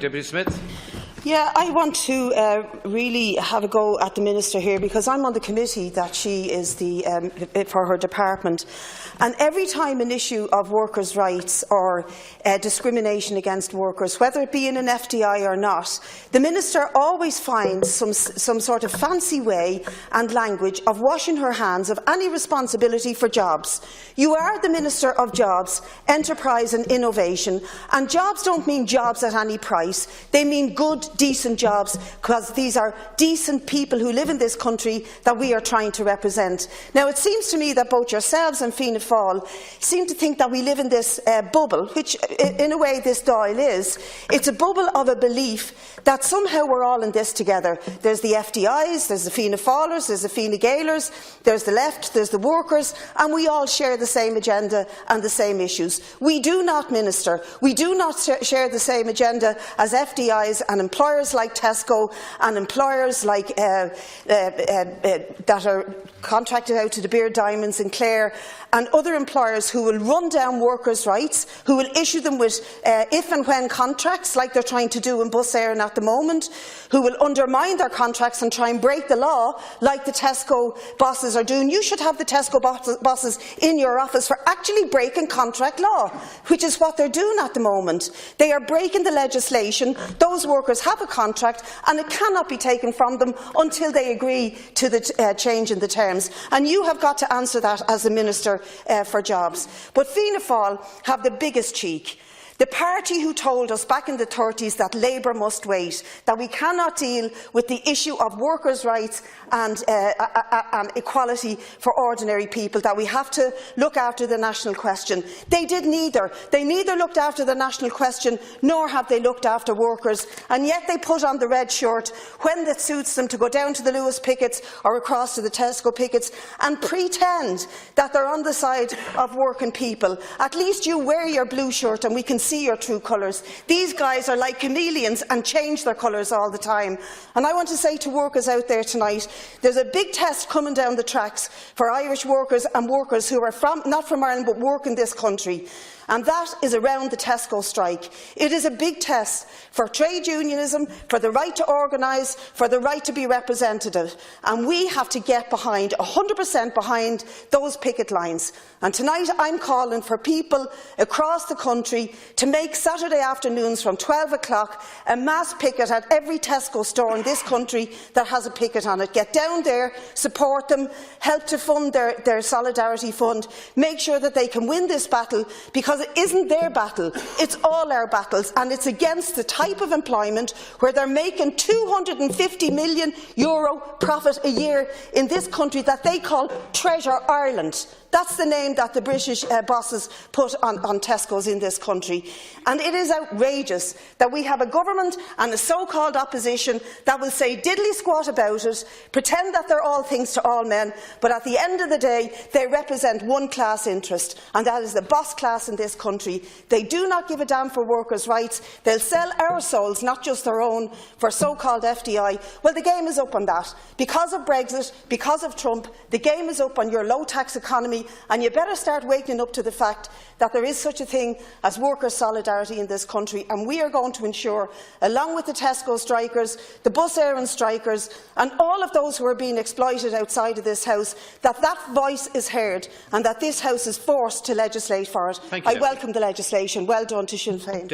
Deputy Smith. Yeah, I want to really have a go at the Minister here, because I'm on the committee that she is for her department. And every time an issue of workers' rights or discrimination against workers, whether it be in an FDI or not, the Minister always finds some sort of fancy way and language of washing her hands of any responsibility for jobs. You are the Minister of Jobs, Enterprise and Innovation, and jobs don't mean jobs at any price. They mean good, decent jobs, because these are decent people who live in this country that we are trying to represent. Now, it seems to me that both yourselves and Fianna Fáil seem to think that we live in this bubble, which in a way this Dáil is. It's a bubble of a belief that somehow we're all in this together. There's the FDIs, there's the Fianna Fáilers, there's the Fine Gaelers, there's the left, there's the workers, and we all share the same agenda and the same issues. We do not, Minister. We do not share the same agenda as FDIs and employers like Tesco and employers like that are contracted out to De Beers Diamonds in Clare, and other employers who will run down workers' rights, who will issue them with if and when contracts, like they're trying to do in Bus Éireann at the moment, who will undermine their contracts and try and break the law, like the Tesco bosses are doing. You should have the Tesco bosses in your office for actually breaking contract law, which is what they're doing at the moment. They are breaking the legislation. Those workers have a contract, and it cannot be taken from them until they agree to the change in the terms. And you have got to answer that as the Minister for Jobs. But Fianna Fáil have the biggest cheek. The party who told us back in the 30s that Labour must wait, that we cannot deal with the issue of workers' rights and equality for ordinary people, that we have to look after the national question. They did neither. They neither looked after the national question nor have they looked after workers, and yet they put on the red shirt when it suits them to go down to the Lewis pickets or across to the Tesco pickets and pretend that they're on the side of working people. At least you wear your blue shirt and we can see your true colours. These guys are like chameleons and change their colours all the time. And I want to say to workers out there tonight, there's a big test coming down the tracks for Irish workers and workers who are not from Ireland but work in this country. And that is around the Tesco strike. It is a big test for trade unionism, for the right to organise, for the right to be representative. And we have to get behind, 100% behind, those picket lines. And tonight I'm calling for people across the country to make Saturday afternoons from 12 o'clock a mass picket at every Tesco store in this country that has a picket on it. Get down there, support them, help to fund their solidarity fund, make sure that they can win this battle, because it isn't their battle, it's all our battles, and it's against the type of employment where they're making €250 million profit a year in this country that they call Treasure Ireland. That's the name that the British bosses put on Tesco's in this country. And it is outrageous that we have a government and a so-called opposition that will say diddly squat about it, pretend that they're all things to all men, but at the end of the day they represent one class interest, and that is the boss class in this country. They do not give a damn for workers' rights. They'll sell our souls, not just their own, for so-called FDI. Well, the game is up on that. Because of Brexit, because of Trump, the game is up on your low-tax economy, and you better start waking up to the fact that there is such a thing as workers' solidarity in this country, and we are going to ensure, along with the Tesco strikers, the Bus Éireann strikers and all of those who are being exploited outside of this House, that that voice is heard and that this House is forced to legislate for it. I welcome the legislation. Well done to Sinn Féin.